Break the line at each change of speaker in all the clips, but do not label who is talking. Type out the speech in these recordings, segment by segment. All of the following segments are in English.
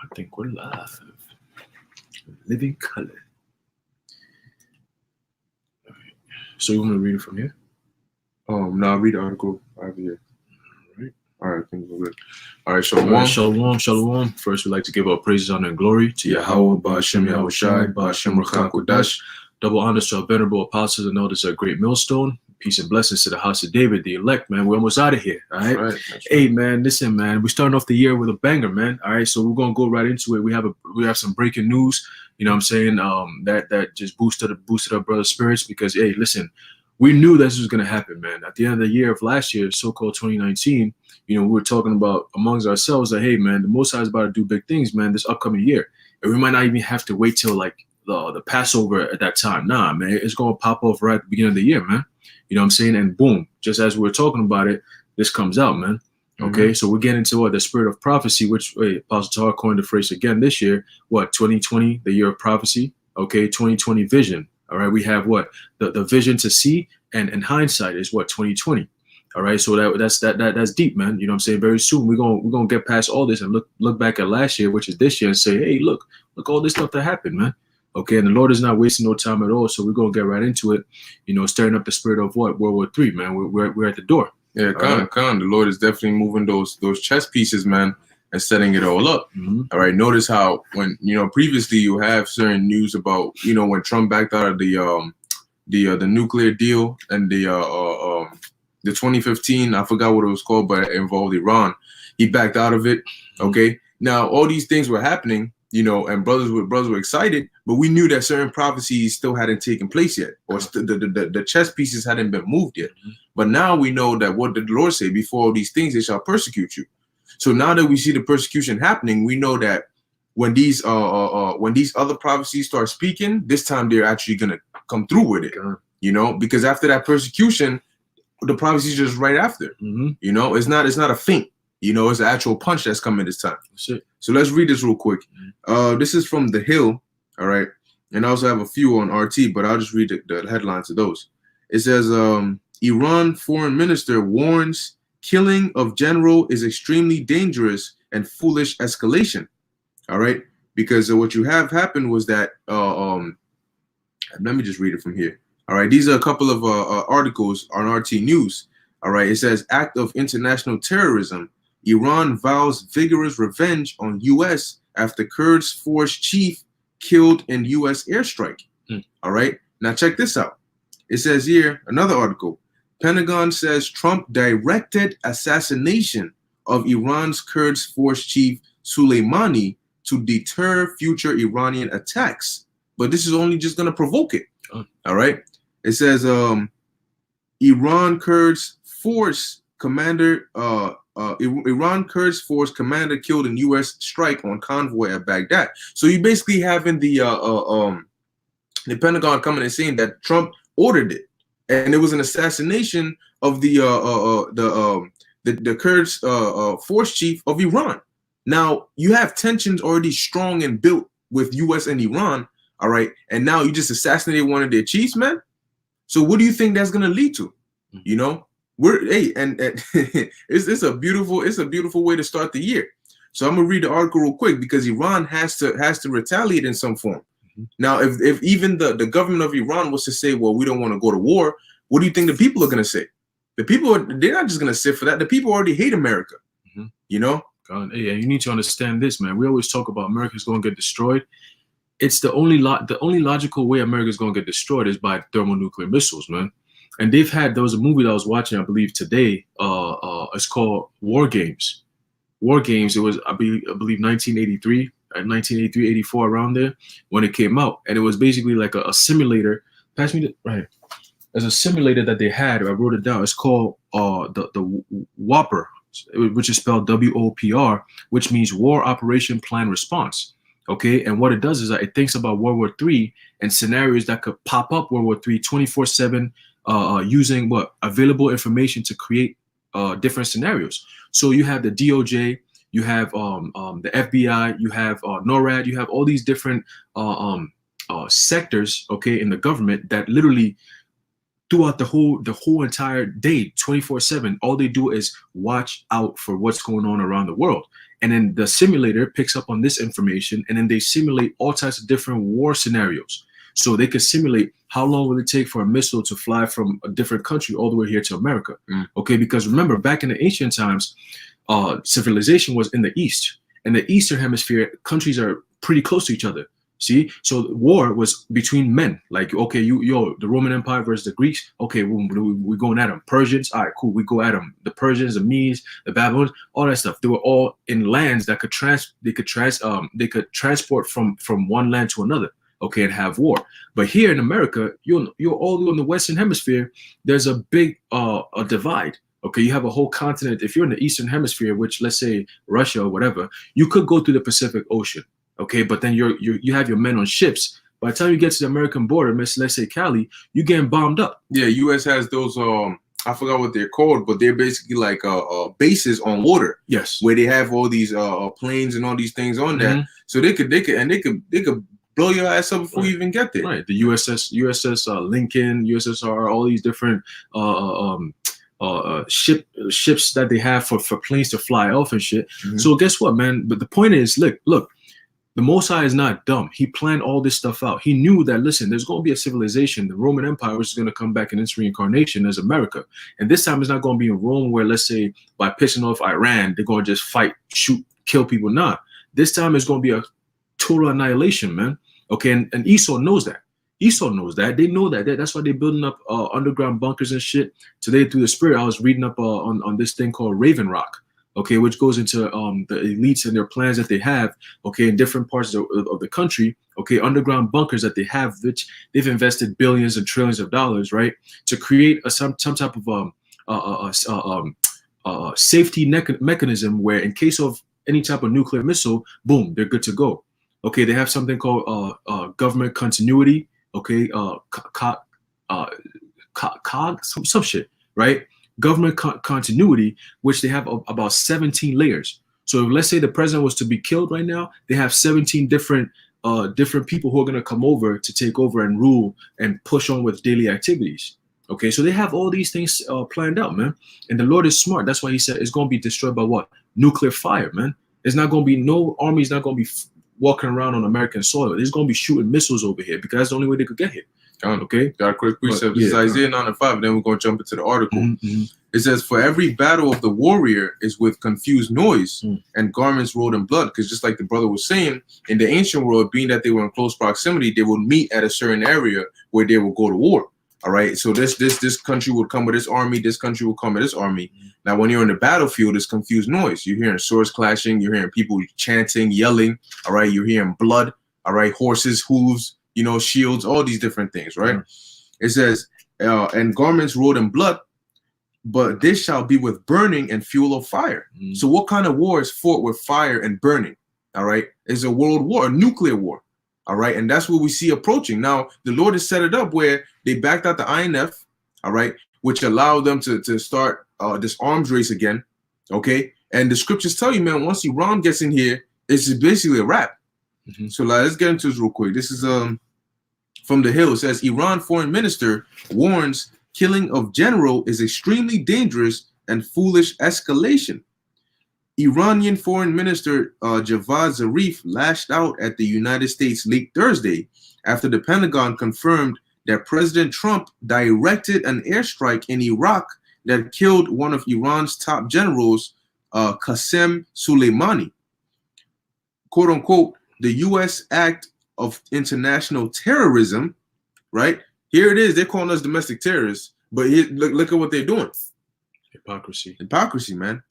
I think we're live. Living color. All right. So you want me to read it from here?
Now read the article over here.
All right.
All right, things are good. All right,
Shalom. First, we'd like to give our praises, honor, and glory to Yahweh, Ba'ashem Yahushai, Ba'ashem Qud'S. Double honors to our venerable apostles and elders, our great millstone. Peace and blessings to the house of David, the elect, man. We're almost out of here, all right?
That's right.
Hey, man, listen, man. We're starting off the year with a banger, man. All right, so we're gonna go right into it. We have some breaking news. You know what I'm saying? That just boosted our brother's spirits because, hey, listen, we knew this was gonna happen, man. At the end of the year of last year, so-called 2019, we were talking about amongst ourselves that, hey, man, the Most High is about to do big things, man, this upcoming year, and we might not even have to wait till like the Passover at that time. Nah, man, it's gonna pop off right at the beginning of the year, man. You know what I'm saying? And boom, just as we were talking about it, this comes out, man. Okay, so we're getting into the spirit of prophecy, which Apostle Tar coined the phrase again this year. 2020, the year of prophecy. Okay, 2020 vision. All right, we have the vision to see, and hindsight is 2020. All right, so that's deep, man. You know what I'm saying? Very soon we're gonna get past all this and look back at last year, which is this year, and say, hey, look all this stuff that happened, man. Okay, and the Lord is not wasting no time at all, so we're gonna get right into it. Stirring up the spirit of World War III, man. We're at the door.
Yeah, the Lord is definitely moving those chess pieces, man, and setting it all up. All right. Notice how when previously you have certain news about when Trump backed out of the nuclear deal and the 2015, I forgot what it was called, but it involved Iran. He backed out of it. Okay. Now all these things were happening. And brothers were excited, but we knew that certain prophecies still hadn't taken place yet, or the chess pieces hadn't been moved yet. But now we know that what did the Lord say? Before all these things, they shall persecute you. So now that we see the persecution happening, we know that when these other prophecies start speaking, this time they're actually gonna come through with it. Because after that persecution, the prophecy is just right after. It's not a feint. It's an actual punch that's coming this time. So let's read this real quick. This is from The Hill, all right? And I also have a few on RT, but I'll just read the headlines of those. It says, Iran foreign minister warns killing of general is extremely dangerous and foolish escalation, all right? Because what you have happened was that, let me just read it from here. All right, these are a couple of articles on RT News, all right? It says, act of international terrorism. Iran vows vigorous revenge on U.S. after Qud'S force chief killed in U.S. airstrike. All right. Now check this out. It says here, another article. Pentagon says Trump directed assassination of Iran's Qud'S force chief Soleimani to deter future Iranian attacks. But this is only just going to provoke it. All right. It says Iran Qud'S force commander Iran Qud'S force commander killed in U.S. strike on convoy at Baghdad. So you basically having the Pentagon coming and saying that Trump ordered it, and it was an assassination of the Qud'S force chief of Iran. Now you have tensions already strong and built with U.S. and Iran, all right, and now you just assassinated one of their chiefs, man. So what do you think that's gonna lead to? It's a beautiful way to start the year. So I'm gonna read the article real quick because Iran has to retaliate in some form. Now, if even the government of Iran was to say, well, we don't want to go to war, what do you think the people are gonna say? They're not just gonna sit for that. The people already hate America.
God, hey, you need to understand this, man. We always talk about America's gonna get destroyed. It's the only logical way America's gonna get destroyed is by thermonuclear missiles, man. And there was a movie that I was watching, I believe today. It's called War Games. War Games. It was, I believe 1983, 84, around there when it came out. And it was basically like a simulator. Pass me right. There's a simulator that they had. I wrote it down. It's called the Whopper, which is spelled WOPR, which means War Operation Plan Response. Okay, and what it does is that it thinks about World War III and scenarios that could pop up World War III 24/7. Using available information to create different scenarios. So you have the DOJ, you have the FBI, you have NORAD, you have all these different sectors, okay, in the government that literally throughout the whole entire day, 24/7, all they do is watch out for what's going on around the world. And then the simulator picks up on this information, and then they simulate all types of different war scenarios. So they could simulate how long will it take for a missile to fly from a different country all the way here to America. Okay, because remember, back in the ancient times, civilization was in the East. In the Eastern Hemisphere, countries are pretty close to each other. See, so war was between men. Like, okay, the Roman Empire versus the Greeks. Okay, we're going at them. Persians, all right, cool. We go at them. The Persians, the Medes, the Babylonians, all that stuff. They were all in lands that could transport from one land to another. Okay, and have war. But here in America, you're all in the Western Hemisphere. There's a big a divide. Okay, you have a whole continent. If you're in the Eastern Hemisphere, which let's say Russia or whatever, you could go through the Pacific Ocean. Okay, but then you have your men on ships. By the time you get to the American border, let's say Cali, you're getting bombed up.
Yeah, U.S. has those I forgot what they're called, but they're basically like bases on water.
Yes,
where they have all these planes and all these things on there, so they could blow your ass up before you even get there.
Right, the USS Lincoln, USSR, all these different ships that they have for planes to fly off and shit. So guess what, man? But the point is, look. The Most High is not dumb. He planned all this stuff out. He knew that, listen, there's going to be a civilization. The Roman Empire is going to come back in its reincarnation as America. And this time it's not going to be in Rome where, let's say, by pissing off Iran, they're going to just fight, shoot, kill people. Nah. This time it's going to be a total annihilation, man. Okay, and Esau knows that. Esau knows that. They know that. That's why they're building up underground bunkers and shit. Today, through the Spirit, I was reading up on this thing called Raven Rock. Okay, which goes into the elites and their plans that they have, okay, in different parts of the country, okay, underground bunkers that they have, which they've invested billions and trillions of dollars, right, to create some type of safety mechanism where in case of any type of nuclear missile, boom, they're good to go. Okay, they have something called government continuity, okay, some shit, right? Government continuity, which they have about 17 layers. So if, let's say the president was to be killed right now, they have 17 different people who are going to come over to take over and rule and push on with daily activities. Okay, so they have all these things planned out, man. And the Lord is smart. That's why he said it's going to be destroyed by what? Nuclear fire, man. There's not going to be no army's not going to be walking around on American soil. There's going to be shooting missiles over here because that's the only way they could get here. Okay,
got a quick precept. This is Isaiah 9:5. Then we're going to jump into the article. It says, "For every battle of the warrior is with confused noise and garments rolled in blood." Because just like the brother was saying, in the ancient world, being that they were in close proximity, they would meet at a certain area where they would go to war. All right, so this country would come with this army. This country will come with this army. Now, when you're in the battlefield, it's confused noise. You're hearing swords clashing. You're hearing people chanting, yelling. All right, you're hearing blood. All right, horses, hooves. Shields, all these different things, right? It says, and garments rolled in blood, but this shall be with burning and fuel of fire. So what kind of war is fought with fire and burning? All right, it's a world war, a nuclear war. All right, and that's what we see approaching. Now, the Lord has set it up where they backed out the INF, all right, which allowed them to start this arms race again, okay? And the scriptures tell you, man, once Iran gets in here, it's basically a wrap. So let's get into this real quick. This is from The Hill. It says, Iran foreign minister warns killing of general is extremely dangerous and foolish escalation. Iranian foreign minister Javad Zarif lashed out at the United States late Thursday after the Pentagon confirmed that President Trump directed an airstrike in Iraq that killed one of Iran's top generals, Qasem Soleimani. Quote unquote, the U.S. act of international terrorism, right? Here it is. They're calling us domestic terrorists, but here, look at what they're doing. Hypocrisy, man.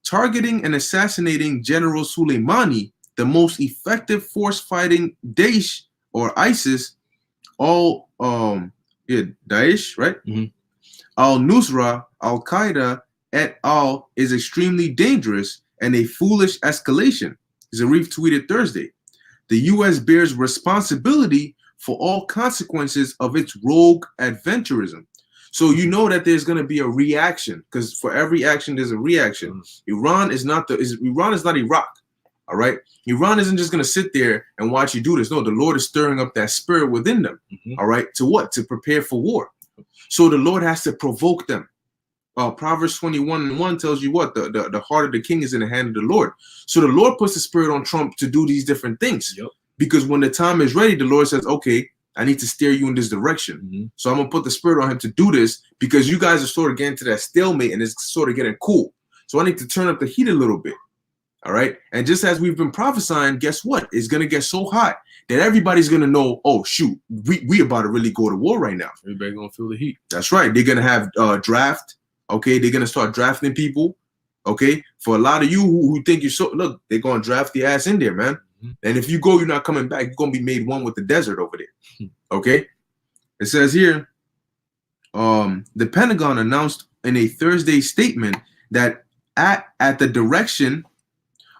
Targeting and assassinating General Soleimani, the most effective force fighting Daesh or ISIS, Daesh, right? Al-Nusra, Al-Qaeda, et al. Is extremely dangerous and a foolish escalation, Zarif tweeted Thursday. The U.S. bears responsibility for all consequences of its rogue adventurism. So you know that there's going to be a reaction, because for every action there's a reaction. Iran is not Iraq. All right, Iran isn't just going to sit there and watch you do this. No, the Lord is stirring up that spirit within them. All right, to what? To prepare for war. So the Lord has to provoke them. Proverbs 21:1 tells you what the heart of the king is in the hand of the Lord. So the Lord puts the spirit on Trump to do these different things.
Yep.
Because when the time is ready, the Lord says, okay, I need to steer you in this direction. So I'm gonna put the spirit on him to do this because you guys are sort of getting to that stalemate and it's sort of getting cool. So I need to turn up the heat a little bit. All right. And just as we've been prophesying, guess what? It's gonna get so hot that everybody's gonna know, oh shoot, we about to really go to war right now.
Everybody gonna feel the heat. That's
right. They're gonna have draft. Okay, they're gonna start drafting people. Okay, for a lot of you who think you're so look, they're gonna draft the ass in there, man. And if you go, you're not coming back. You're gonna be made one with the desert over there. Okay, it says here, the Pentagon announced in a Thursday statement that at the direction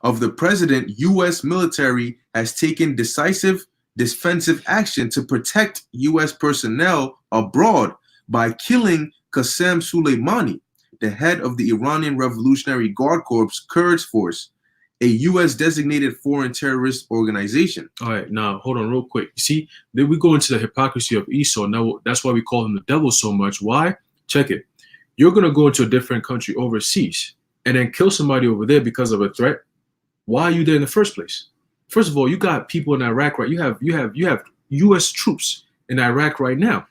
of the president, U.S. military has taken decisive defensive action to protect U.S. personnel abroad by killing Qasem Soleimani, the head of the Iranian Revolutionary Guard Corps Quds Force, a U.S. designated foreign terrorist organization.
All right, now hold on real quick. You see, then we go into the hypocrisy of Esau. Now that's why we call him the devil so much. Why? Check it. You're gonna go into a different country overseas and then kill somebody over there because of a threat. Why are you there in the first place? First of all, you got people in Iraq, right? You have U.S. troops in Iraq right now.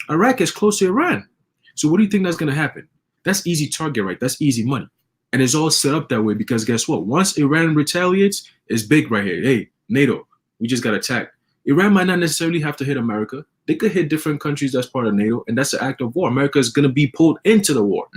Iraq is close to Iran. So what do you think that's gonna happen? That's easy target, right? That's easy money. And it's all set up that way because guess what? Once Iran retaliates, it's big right here. Hey, NATO, we just got attacked. Iran might not necessarily have to hit America. They could hit different countries that's part of NATO, and that's an act of war. America is going to be pulled into the war.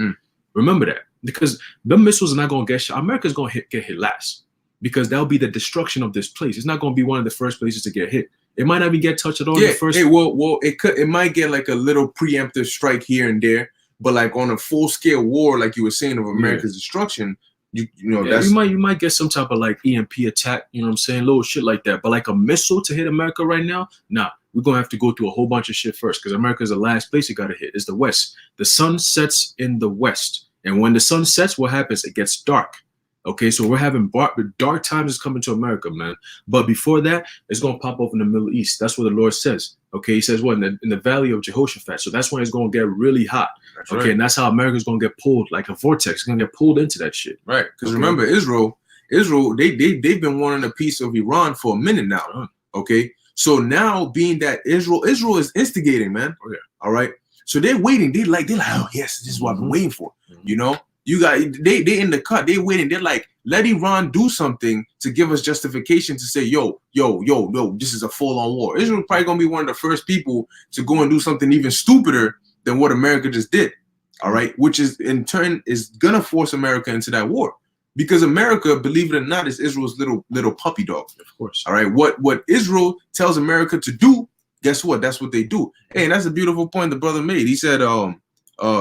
Remember that. Because the missiles are not going to get shot. America's going to get hit last because that'll be the destruction of this place. It's not going to be one of the first places to get hit. It might not even get touched at all.
Yeah,
the first.
Hey, well, it might get like a little preemptive strike here and there. But like on a full scale war, like you were saying, of America's destruction, you know,
that's you might get some type of like EMP attack, you know what I'm saying, little shit like that. But like a missile to hit America right now, nah, we're gonna have to go through a whole bunch of shit first because America is the last place you gotta hit. It's the West. The sun sets in the West, and when the sun sets, what happens? It gets dark. Okay, so we're having dark times is coming to America, man. But before that, it's gonna pop up in the Middle East. That's what the Lord says. Okay, He says what in the valley of Jehoshaphat. So that's when it's gonna get really hot. That's okay, right. And that's how America's gonna get pulled like a vortex. It's gonna get pulled into that shit.
Right. Because remember, Israel, they've been wanting a piece of Iran for a minute now. Okay, so now being that Israel is instigating, man. Oh, yeah. All right. So they're waiting. They're like, oh yes, this is what I've been waiting for. You know. You got they in the cut. They waiting. They're like, let Iran do something to give us justification to say, yo, this is a full-on war. Israel probably gonna be one of the first people to go and do something even stupider than what America just did. All right, which is in turn is gonna force America into that war because America, believe it or not, is Israel's little puppy dog.
Of course.
All right, what Israel tells America to do, guess what? That's what they do. Hey, and that's a beautiful point the brother made. He said,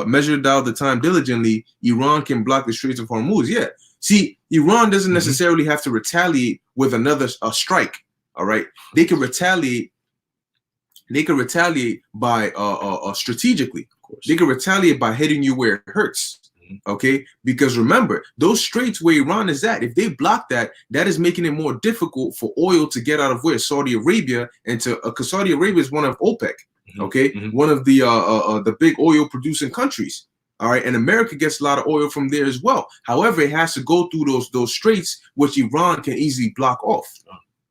measured out the time diligently, Iran can block the Straits of Hormuz. Yeah. See, Iran doesn't necessarily have to retaliate with another strike. All right. They can retaliate. They can retaliate by strategically. Of course. They can retaliate by hitting you where it hurts. Okay. Because remember, those straits where Iran is at, if they block that, that is making it more difficult for oil to get out of where Saudi Arabia and to because Saudi Arabia is one of OPEC. Okay, one of the big oil producing countries. All right, and America gets a lot of oil from there as well. However, it has to go through those straits, which Iran can easily block off.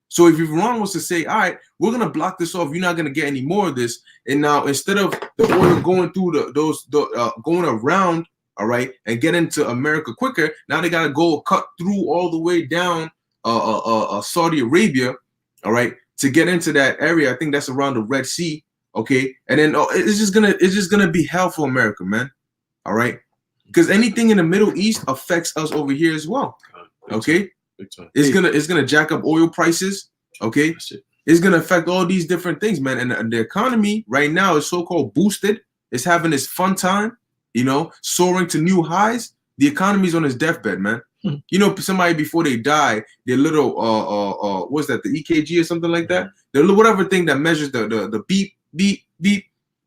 So if Iran was to say, all right, we're gonna block this off, you're not gonna get any more of this, and now instead of the oil going through going around, all right, and get into America quicker, now they gotta go cut through all the way down Saudi Arabia, all right, to get into that area. I think that's around the Red Sea. Okay, and then it's just gonna be hell for America, man. All right, because anything in the Middle East affects us over here as well. Okay, it's gonna jack up oil prices. Okay, it's gonna affect all these different things, man. And the economy right now is so-called boosted. It's having its fun time, you know, soaring to new highs. The economy's on its deathbed, man. You know, somebody before they die, their little what's that, the EKG or something like that? The whatever thing that measures the beep.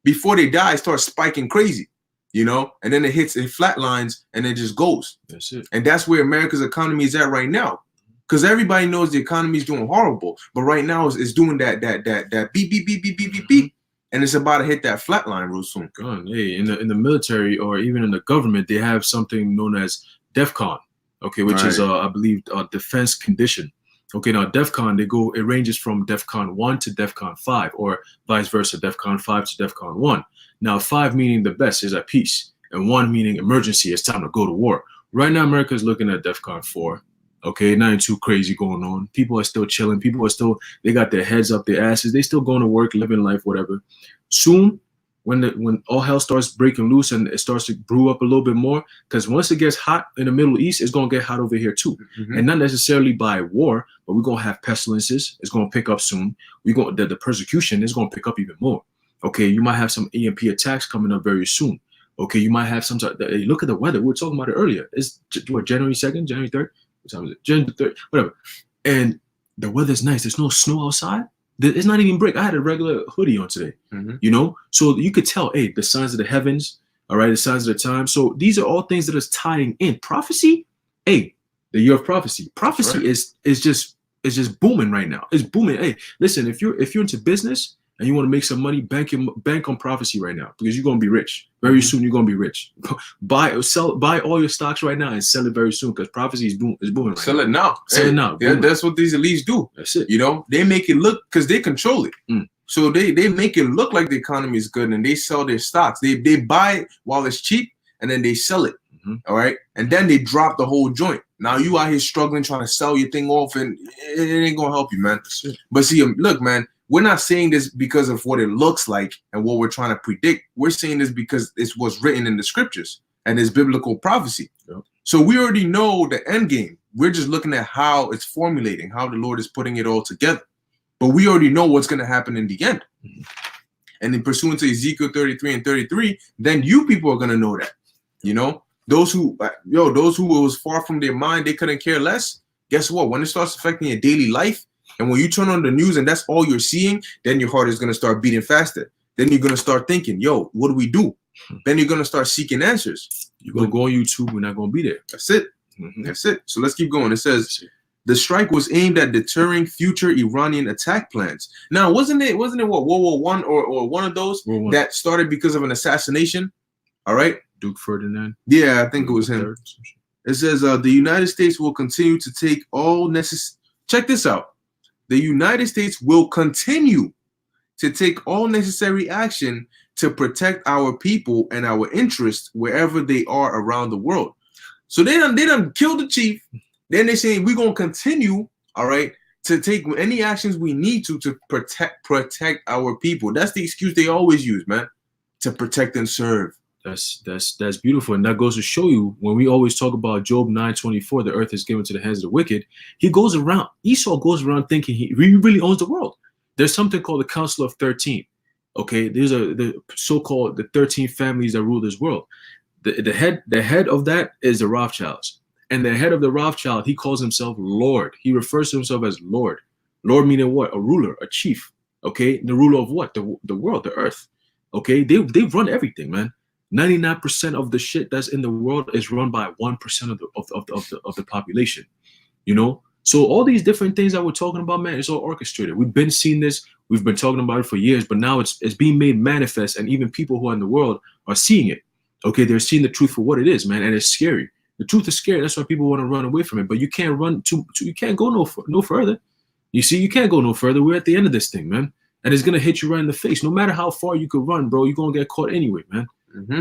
Before they die, starts spiking crazy, you know, and then it flatlines and it just goes.
That's it.
And that's where America's economy is at right now, because everybody knows the economy is doing horrible, but right now it's doing that beep beep beep beep beep beep beep. and it's about to hit that flat line real soon.
God, hey, in the military or even in the government, they have something known as DEFCON, okay, which is I believe defense condition. Okay, now DEFCON, it ranges from DEFCON 1 to DEFCON 5, or vice versa, DEFCON 5 to DEFCON 1. Now 5 meaning the best is at peace, and 1 meaning emergency, it's time to go to war. Right now, America is looking at DEFCON 4. Okay, nothing too crazy going on. People are still chilling. People are still, they got their heads up their asses. They still going to work, living life, whatever. Soon, when all hell starts breaking loose and it starts to brew up a little bit more, because once it gets hot in the Middle East, it's going to get hot over here too. And not necessarily by war, but we're going to have pestilences. It's going to pick up soon. The persecution is going to pick up even more. Okay, you might have some EMP attacks coming up very soon. Okay, you might have some, look at the weather. We were talking about it earlier. It's what, January 2nd, January 3rd? What time is it? January 3rd, whatever. And the weather's nice. There's no snow outside. It's not even break. I had a regular hoodie on today, you know? So you could tell, hey, the signs of the heavens, all right, the signs of the time. So these are all things that is tying in. Prophecy, hey, the year of prophecy. Prophecy is just booming right now. It's booming. Hey, listen, if you're into business and you want to make some money, bank on prophecy right now, because you're gonna be rich. Very soon you're gonna be rich. Buy all your stocks right now and sell it very soon, because prophecy is booming right
Sell it now.
Sell it now.
Yeah, that's what these elites do.
That's it.
You know, they make it look, because they control it. So they make it look like the economy is good, and they sell their stocks. They buy it while it's cheap, and then they sell it. All right, and then they drop the whole joint. Now you out here struggling, trying to sell your thing off, and it ain't gonna help you, man. But see, look, man, we're not saying this because of what it looks like and what we're trying to predict. We're saying this because it's what's written in the scriptures and it's biblical prophecy. So we already know the end game. We're just looking at how it's formulating, how the Lord is putting it all together. But we already know what's going to happen in the end. And in pursuant to Ezekiel 33 and 33, then you people are going to know that. You know, those who was far from their mind, they couldn't care less. Guess what? When it starts affecting your daily life, and when you turn on the news and that's all you're seeing, then your heart is going to start beating faster. Then you're going to start thinking, yo, what do we do? Then you're going to start seeking answers.
You're going to go on YouTube. We're not going to be there.
That's it. That's it. So let's keep going. It says, the strike was aimed at deterring future Iranian attack plans. Now, wasn't it what, World War I or one of those that started because of an assassination? All right.
Duke Ferdinand.
Yeah, I think it was him. It says, the United States will continue to take all necessary... Check this out. The United States will continue to take all necessary action to protect our people and our interests wherever they are around the world. So they done killed the chief. Then they say we're gonna continue, all right, to take any actions we need to protect our people. That's the excuse they always use, man, to protect and serve.
That's beautiful, and that goes to show you when we always talk about Job 9:24, the earth is given to the hands of the wicked. Esau goes around thinking he really owns the world. There's something called the Council of 13. Okay, these are the so-called the 13 families that rule this world. The head of that is the Rothschilds, and the head of the Rothschild, he calls himself Lord. He refers to himself as Lord. Lord meaning what? A ruler, a chief. Okay, the ruler of what? The world, the earth. Okay, they run everything, man. 99% of the shit that's in the world is run by 1% of the population, you know. So all these different things that we're talking about, man, it's all orchestrated. We've been seeing this, we've been talking about it for years, but now it's being made manifest, and even people who are in the world are seeing it. Okay, they're seeing the truth for what it is, man, and it's scary. The truth is scary. That's why people want to run away from it. But you can't run you can't go no further. You see, you can't go no further. We're at the end of this thing, man, and it's gonna hit you right in the face. No matter how far you could run, bro, you're gonna get caught anyway, man.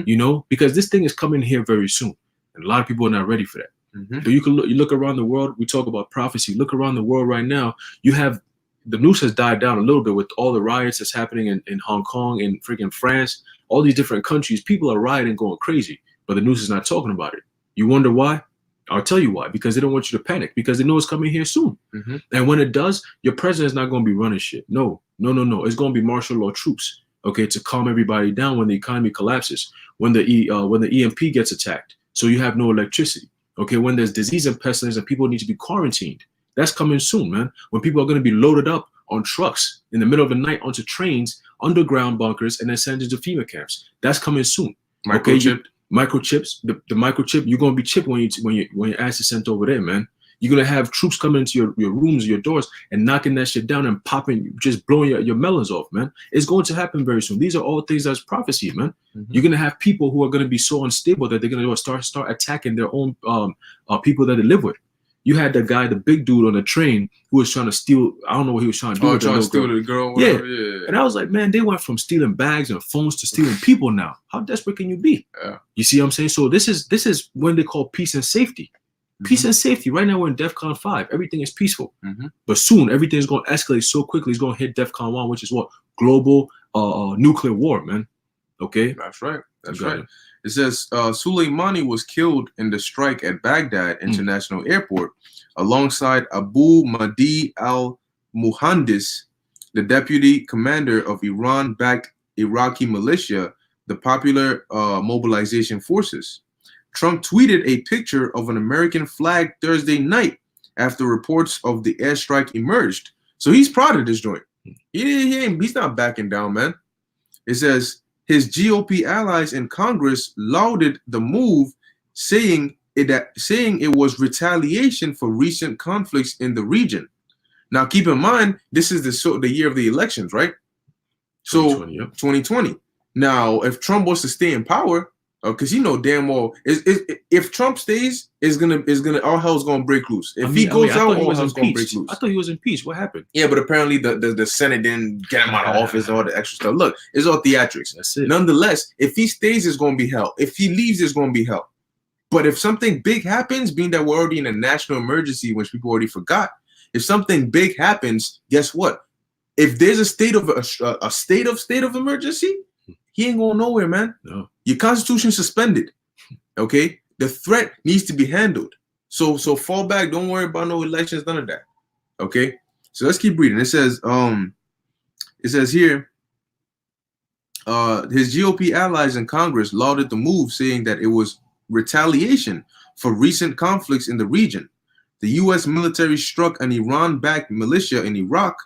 You know, because this thing is coming here very soon, and a lot of people are not ready for that. So you look around the world. We talk about prophecy. Look around the world right now. You have the news has died down a little bit with all the riots that's happening in Hong Kong and freaking France. All these different countries, people are rioting, going crazy, but the news is not talking about it. You wonder why? I'll tell you why. Because they don't want you to panic. Because they know it's coming here soon. And when it does, your president's not going to be running shit. No. It's going to be martial law troops. Okay, to calm everybody down when the economy collapses, when the EMP gets attacked, so you have no electricity. Okay, when there's disease and pestilence and people need to be quarantined, that's coming soon, man. When people are going to be loaded up on trucks in the middle of the night onto trains, underground bunkers, and then sent into FEMA camps, that's coming soon.
Microchipped.
Microchips, the microchip, you're going to be chipped when your ass is sent over there, man. You're gonna have troops coming into your rooms, your doors, and knocking that shit down and popping, just blowing your melons off, man. It's going to happen very soon. These are all things that's prophecy, man. You're gonna have people who are gonna be so unstable that they're gonna start attacking their own people that they live with. You had the guy, the big dude on the train, who was trying to steal. I don't know what he was trying to do.
Trying to steal the girl. Whatever, yeah.
And I was like, man, they went from stealing bags and phones to stealing people now. How desperate can you be?
Yeah.
You see what I'm saying? So this is when they call peace and safety. Peace and safety. Right now we're in DEFCON 5. Everything is peaceful. But soon everything is going to escalate so quickly. It's going to hit DEFCON 1, which is what? Global nuclear war, man. Okay?
That's right. That's right. It says Soleimani was killed in the strike at Baghdad International Airport alongside Abu Mahdi al-Muhandis, the deputy commander of Iran-backed Iraqi militia, the Popular Mobilization Forces. Trump tweeted a picture of an American flag Thursday night after reports of the airstrike emerged. So he's proud of this joint. He's not backing down, man. It says his GOP allies in Congress lauded the move, saying it was retaliation for recent conflicts in the region. Now, keep in mind, this is the year of the elections, right? So 2020. Now, if Trump wants to stay in power, because you know damn well, if Trump stays, is gonna all hell's gonna break loose. If he goes out, all hell's gonna break loose.
I thought he was impeached. What happened?
Yeah, but apparently the Senate didn't get him out of office and all the extra stuff. Look, it's all theatrics.
That's it.
Nonetheless, if he stays, it's gonna be hell. If he leaves, it's gonna be hell. But if something big happens, being that we're already in a national emergency, which people already forgot, if something big happens, guess what? If there's a state of emergency, he ain't going nowhere, man.
No.
Your constitution suspended. Okay, the threat needs to be handled. So fall back. Don't worry about no elections, none of that. Okay. So let's keep reading. It says here, his GOP allies in Congress lauded the move, saying that it was retaliation for recent conflicts in the region. The U.S. military struck an Iran-backed militia in Iraq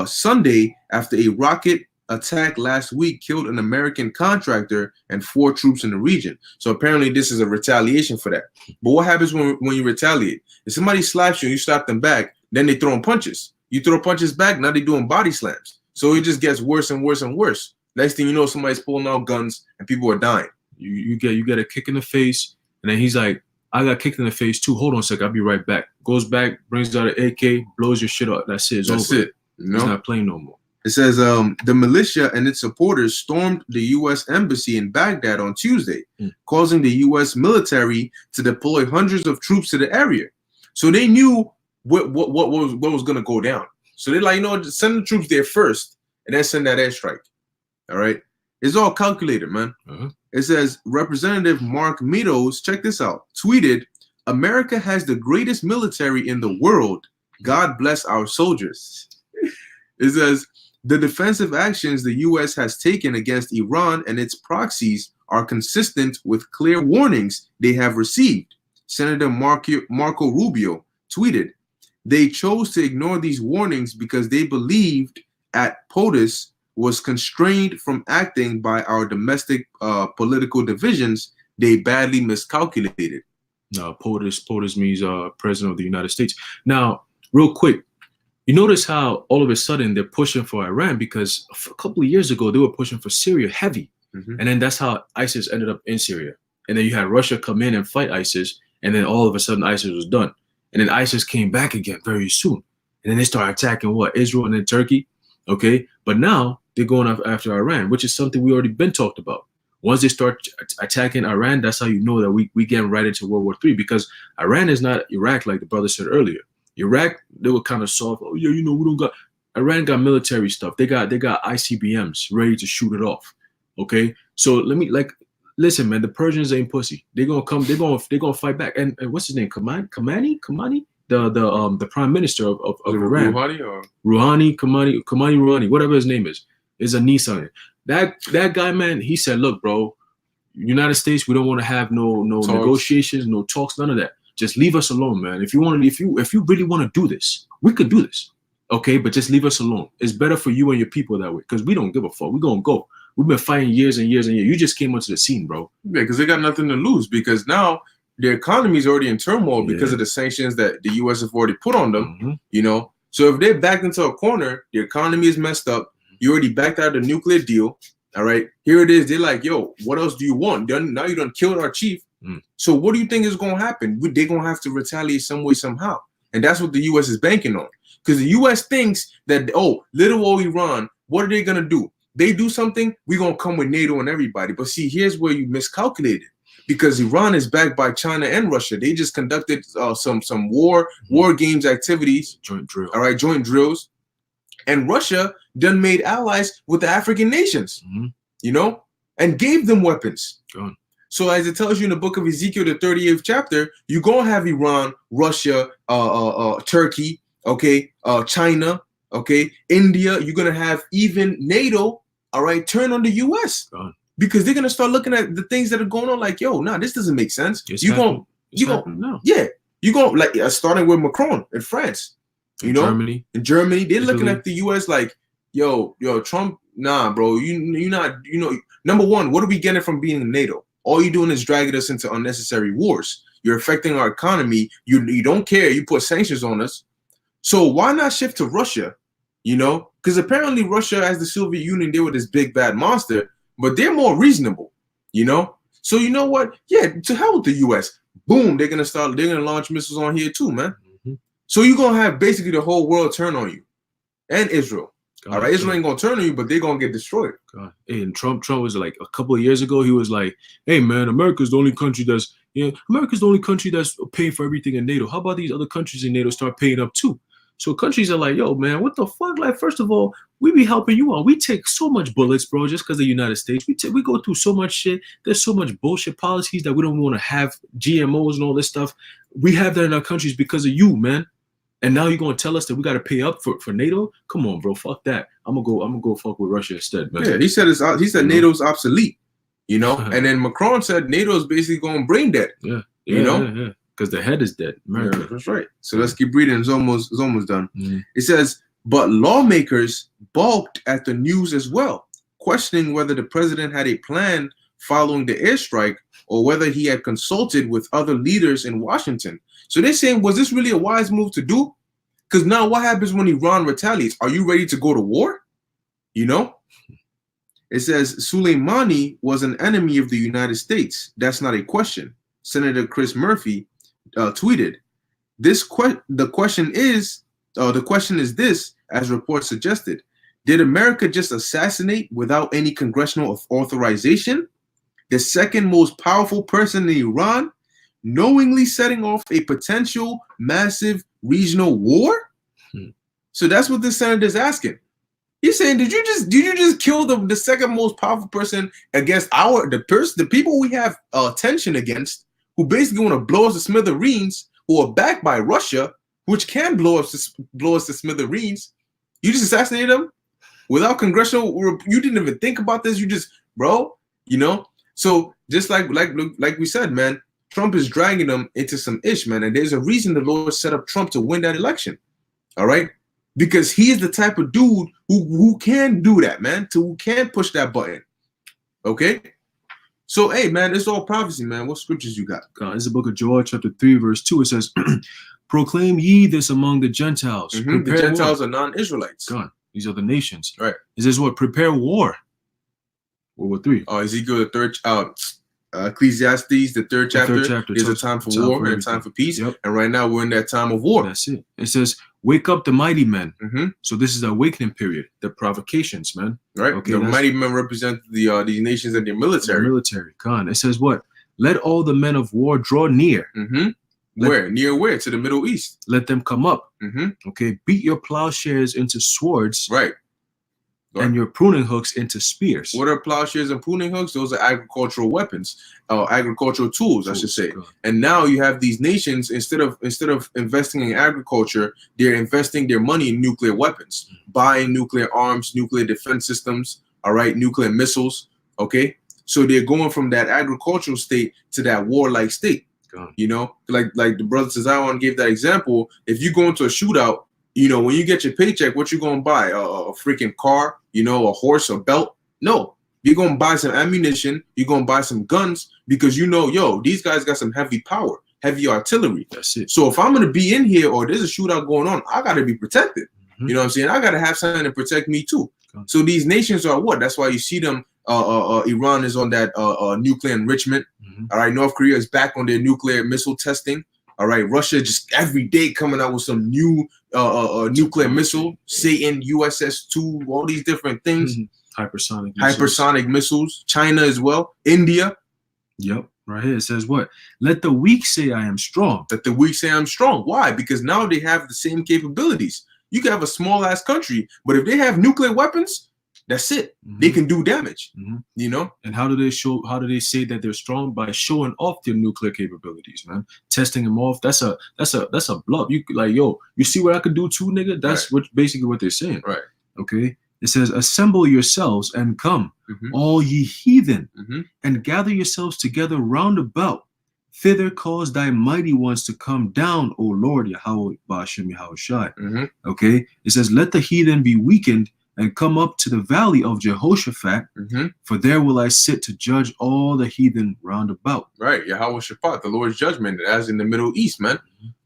Sunday after a rocket attack last week killed an American contractor and 4 troops in the region. So apparently this is a retaliation for that. But what happens when you retaliate? If somebody slaps you and you slap them back, then they throwing punches. You throw punches back, now they're doing body slams. So it just gets worse and worse and worse. Next thing you know, somebody's pulling out guns and people are dying.
You get a kick in the face, and then he's like, I got kicked in the face too. Hold on a second, I'll be right back. Goes back, brings out an AK, blows your shit up. That's it.
That's it.
He's not playing no more.
It says the militia and its supporters stormed the U.S. embassy in Baghdad on Tuesday, causing the U.S. military to deploy hundreds of troops to the area. So they knew what was going to go down. So they're like, send the troops there first, and then send that airstrike. All right, it's all calculated, man. It says Representative Mark Meadows, check this out, tweeted, "America has the greatest military in the world. God bless our soldiers." It says the defensive actions the U.S. has taken against Iran and its proxies are consistent with clear warnings they have received. Senator Marco Rubio tweeted, "They chose to ignore these warnings because they believed at POTUS was constrained from acting by our domestic political divisions. They badly miscalculated."
No, POTUS means President of the United States. Now, real quick, you notice how all of a sudden they're pushing for Iran, because a couple of years ago they were pushing for Syria heavy. And then that's how ISIS ended up in Syria. And then you had Russia come in and fight ISIS, and then all of a sudden ISIS was done. And then ISIS came back again very soon. And then they started attacking Israel and then Turkey. Okay, but now they're going after Iran, which is something we already been talked about. Once they start attacking Iran, that's how you know that we get right into World War III, because Iran is not Iraq, like the brother said earlier. Iraq, they were kind of soft. Oh yeah, we don't got. Iran got military stuff. They got ICBMs ready to shoot it off. Okay, so listen, man. The Persians ain't pussy. They're gonna come. They're gonna fight back. And what's his name? Kamani, the prime minister of Iran. Rouhani, Kamani, whatever his name is a Nissan. That guy, man. He said, "Look, bro, United States, we don't want to have no negotiations, no talks, none of that. Just leave us alone, man. If you really want to do this, we could do this, okay? But just leave us alone. It's better for you and your people that way, because we don't give a fuck. We're gonna go. We've been fighting years and years and years. You just came onto the scene, bro.
Yeah, because they got nothing to lose. Because now their economy is already in turmoil because of the sanctions that the U.S. have already put on them. You know, so if they're backed into a corner, the economy is messed up. You already backed out of the nuclear deal. All right, here it is. They're like, yo, what else do you want? Now you done killed our chief. So what do you think is going to happen? They're going to have to retaliate some way, somehow. And that's what the U.S. is banking on. Because the U.S. thinks that, oh, little old Iran, what are they going to do? They do something, we're going to come with NATO and everybody. But see, here's where you miscalculated. Because Iran is backed by China and Russia. They just conducted some war games activities.
Joint drill.
All right, joint drills. And Russia done made allies with the African nations, you know, and gave them weapons. So as it tells you in the book of Ezekiel, the 38th chapter, you're going to have Iran, Russia, Turkey, okay, China, okay, India. You're going to have even NATO, all right, turn on the U.S. Because they're going to start looking at the things that are going on like, yo, nah, this doesn't make sense. You're going, yeah, you're going, like, starting with Macron in France, you know, in Germany, they're looking at the U.S. like, yo, Trump, nah, bro, you're not, you know, number one, what are we getting from being in NATO? All you're doing is dragging us into unnecessary wars. You're affecting our economy. You don't care. You put sanctions on us. So why not shift to Russia? You know, because apparently Russia, as the Soviet Union, they were this big bad monster, but they're more reasonable. You know, so you know what? Yeah, to hell with the U.S. Boom, they're gonna launch missiles on here too, man. So you're gonna have basically the whole world turn on you, and Israel. All right, Israel ain't gonna turn on you, but they're gonna get destroyed.
Hey, and Trump was like a couple of years ago. He was like, "Hey, man, America's the only country that's paying for everything in NATO. How about these other countries in NATO start paying up too?" So countries are like, "Yo, man, what the fuck? Like, first of all, we be helping you out. We take so much bullets, bro, just because of the United States. We go through so much shit. There's so much bullshit policies that we don't want to have GMOs and all this stuff. We have that in our countries because of you, man." And now you're gonna tell us that we gotta pay up for NATO? Come on, bro. Fuck that. I'm gonna go fuck with Russia instead, man.
Yeah, he said NATO's obsolete, you know. And then Macron said NATO's basically going brain dead. You know,
because the head is dead. America.
Yeah, that's right. So let's keep reading. It's almost done. It says, but lawmakers balked at the news as well, questioning whether the president had a plan following the airstrike or whether he had consulted with other leaders in Washington. So they're saying, was this really a wise move to do? Because now what happens when Iran retaliates? Are you ready to go to war? You know? It says Soleimani was an enemy of the United States. That's not a question. Senator Chris Murphy tweeted, the question is this, as reports suggested. Did America just assassinate without any congressional authorization the second most powerful person in Iran, knowingly setting off a potential massive regional war? So that's what this senator is asking. He's saying, did you just kill the second most powerful person against the people we have tension against, who basically want to blow us to smithereens, who are backed by Russia, which can blow us to smithereens? You just assassinated them without congressional. You didn't even think about this. You just, bro, you know. So just like we said, man, Trump is dragging them into some ish, man. And there's a reason the Lord set up Trump to win that election. All right. Because he is the type of dude who can do that, man, who can push that button. Okay? So, hey, man, it's all prophecy, man. What scriptures you got?
It's the book of Joel, chapter 3, verse 2. It says, proclaim ye this among the Gentiles.
The Gentiles are non-Israelites.
God, these are the nations.
Right.
It says what? Prepare war. World War 3.
Ezekiel, the third, Ecclesiastes, the third chapter. There's a time for war and a time for peace. Yep. And right now we're in that time of war.
That's it. It says, wake up the mighty men. So this is the awakening period, the provocations, man.
Right. Okay. The mighty men represent these nations and their military.
It says what? Let all the men of war draw near.
Where? Near where? To the Middle East.
Let them come up. Okay. Beat your plowshares into swords.
Right.
And your pruning hooks into spears.
What are plowshares and pruning hooks? Those are agricultural weapons, agricultural tools, I should say. And now you have these nations, instead of investing in agriculture, they're investing their money in nuclear weapons, buying nuclear arms, nuclear defense systems, all right, nuclear missiles. Okay, so they're going from that agricultural state to that warlike state. You know, like the brother Cesaron gave that example. If you go into a shootout, you know, when you get your paycheck, what you gonna buy? A freaking car, you know, a horse, a belt? No, You're gonna buy some ammunition. You're gonna buy some guns because you know, yo, these guys got some heavy power, heavy artillery.
That's it.
So if I'm gonna be in here or there's a shootout going on, I gotta be protected. You know what I'm saying? I gotta have something to protect me too. So these nations are what? That's why you see them. Iran is on that nuclear enrichment. All right, North Korea is back on their nuclear missile testing. All right, Russia just every day coming out with some new nuclear missile, Satan, USS-2, all these different things. Hypersonic missiles. China as well. India.
Yep, right here it says what? Let the weak say I am strong.
Let the weak say I'm strong. Why? Because now they have the same capabilities. You can have a small ass country, but if they have nuclear weapons, that's it. They can do damage. You know.
And how do they show? How do they say that they're strong? By showing off their nuclear capabilities, man. Testing them off. That's a bluff. You like, yo, you see what I could do too, nigga. That's basically what they're saying.
Right.
Okay. It says, assemble yourselves and come, all ye heathen, and gather yourselves together round about. Thither cause thy mighty ones to come down, O Lord Yahweh Ba'ashem Yahushai. Okay. It says, let the heathen be weakened and come up to the valley of Jehoshaphat, for there will I sit to judge all the heathen round about.
Right. Yahweh Shaphat, the Lord's judgment, as in the Middle East, man.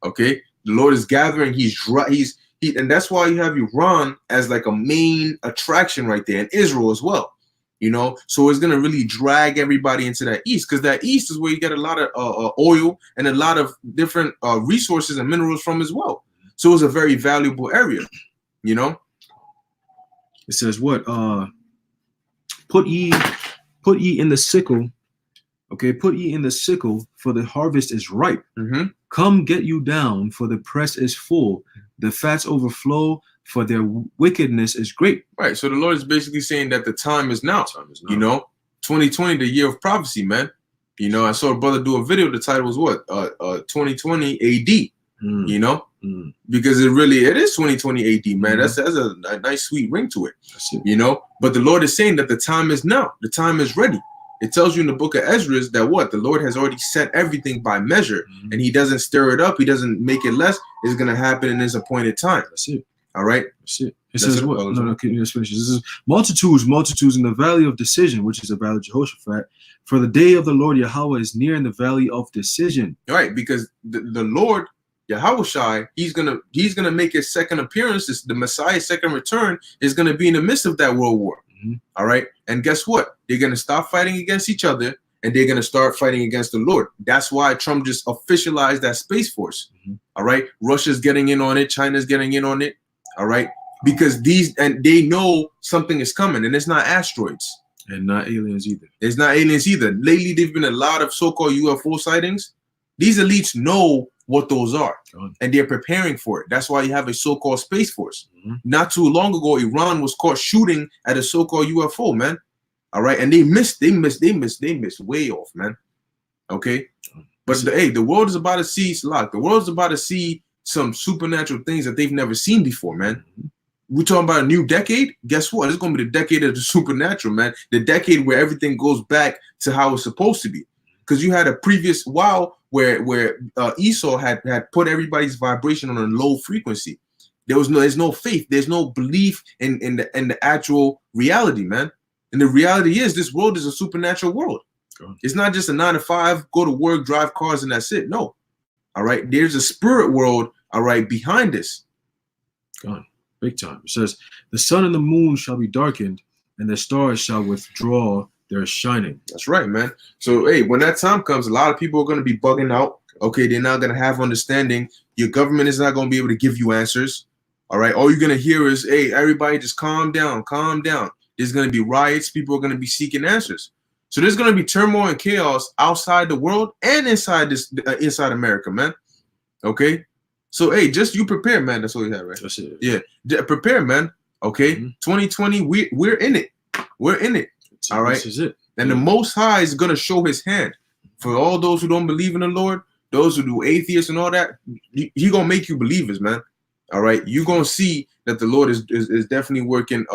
Okay. The Lord is gathering. And that's why you have Iran as like a main attraction right there, and Israel as well. You know, so it's gonna really drag everybody into that east, because that east is where you get a lot of oil and a lot of different resources and minerals from as well. So it's a very valuable area. You know.
It says what? Put ye in the sickle. Okay, put ye in the sickle, for the harvest is ripe. Come get you down, for the press is full. The fats overflow, for their wickedness is great. Right.
So the Lord is basically saying that the time is now. You know, 2020, the year of prophecy, man. You know, I saw a brother do a video. The title was what? 2020 AD. You know, because it is 2020 AD, man. That's a nice sweet ring to it. You know, but the Lord is saying that the time is now. The time is ready. It tells you in the book of Ezra that what? The Lord has already set everything by measure, and he doesn't stir it up. He doesn't make it less. It's going to happen in his appointed time.
That's it.
All right.
That's it. It says what? No, can you just finish? This is multitudes in the valley of decision, which is the valley of Jehoshaphat. For the day of the Lord Yahweh is near in the valley of decision.
All right, because the Lord Yahweh, he's gonna make his second appearance. The Messiah's second return is gonna be in the midst of that world war. All right, and guess what? They're gonna stop fighting against each other, and they're gonna start fighting against the Lord. That's why Trump just officialized that Space Force. All right, Russia's getting in on it. China's getting in on it. All right, because they know something is coming, and it's not asteroids
and not aliens either.
It's not aliens either. Lately, there've been a lot of so-called UFO sightings. These elites know what those are, and they're preparing for it. That's why you have a so-called Space Force. Not too long ago, Iran was caught shooting at a so-called UFO, man. All right, and they missed way off, man. Okay, but the world is about to see the world is about to see some supernatural things that they've never seen before, man. We're talking about a new decade. Guess what? It's gonna be the decade of the supernatural, man. The decade where everything goes back to how it's supposed to be. Because you had a previous while where Esau had put everybody's vibration on a low frequency. There's no faith. There's no belief in the actual reality, man. And the reality is this world is a supernatural world. It's not just a 9 to 5, go to work, drive cars, and that's it. No. All right. There's a spirit world, all right, behind this.
Gone. Big time. It says, the sun and the moon shall be darkened, and the stars shall withdraw their shining.
That's right, man. So, hey, when that time comes, a lot of people are going to be bugging out. Okay, they're not going to have understanding. Your government is not going to be able to give you answers. All right, all you're going to hear is, hey, everybody just calm down, calm down. There's going to be riots. People are going to be seeking answers. So there's going to be turmoil and chaos outside the world and inside inside America, man. Okay, so hey, just you prepare, man. That's all you have, right?
That's it.
Yeah, prepare, man. Okay, 2020, we're in it. We're in it. All right.
This is it.
And the Most High is going to show his hand for all those who don't believe in the Lord, those who do atheists and all that. He going to make you believers, man. All right. You're going to see that the Lord is definitely working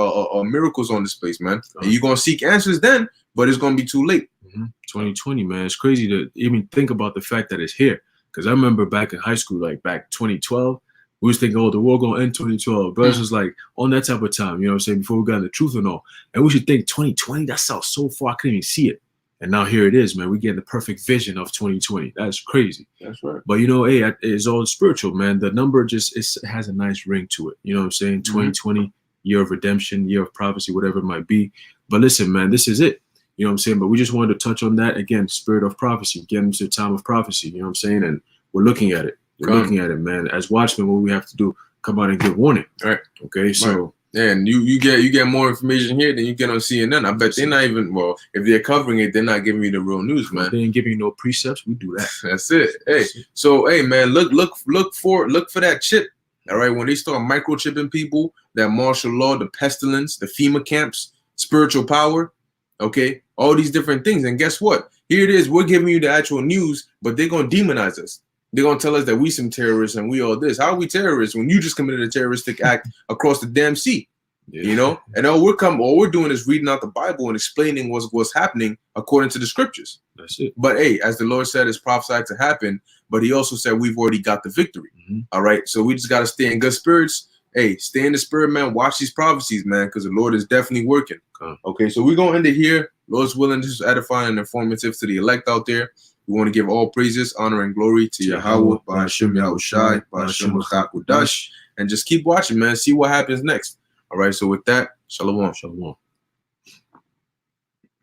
miracles on this place, man. And you're going to seek answers then, but it's going to be too late.
2020, man. It's crazy to even think about the fact that it's here. Because I remember back in high school, like back 2012, We was thinking, oh, the war gonna end 2012. Brothers was like on that type of time, you know what I'm saying, before we got the truth and all. And we should think 2020, that sounds so far, I couldn't even see it. And now here it is, man. We're getting the perfect vision of 2020. That's crazy.
That's right.
But you know, hey, it's all spiritual, man. The number just has a nice ring to it. You know what I'm saying? 2020, year of redemption, year of prophecy, whatever it might be. But listen, man, this is it. You know what I'm saying? But we just wanted to touch on that again, spirit of prophecy, getting to the time of prophecy. You know what I'm saying? And we're looking at it. We're looking at it, man. As watchmen, what we have to do, come out and give warning.
All right.
Okay. So
and you get more information here than you get on CNN. I bet they're not even, well, if they're covering it, they're not giving you the real news, man.
They ain't giving you no precepts. We do that.
That's it. Hey, so hey, man, look for that chip. All right, when they start microchipping people, that martial law, the pestilence, the FEMA camps, spiritual power, okay, all these different things. And guess what? Here it is. We're giving you the actual news, but they're gonna demonize us. They're gonna tell us that we some terrorists and we all this. How are we terrorists when you just committed a terroristic act across the damn sea? Yeah. You know, and all we're doing is reading out the Bible and explaining what's happening according to the scriptures.
That's it.
But hey, as the Lord said, it's prophesied to happen. But He also said we've already got the victory. All right, so we just gotta stay in good spirits. Hey, stay in the spirit, man. Watch these prophecies, man, because the Lord is definitely working. Okay, so we're gonna end it here. Lord's willing, this is edifying and informative to the elect out there. We want to give all praises, honor, and glory to Yahweh, Ba'ashem Yahushai, Ba'ashem Qud'S, and just keep watching, man. See what happens next. All right, so with that, shalom.
Shalom.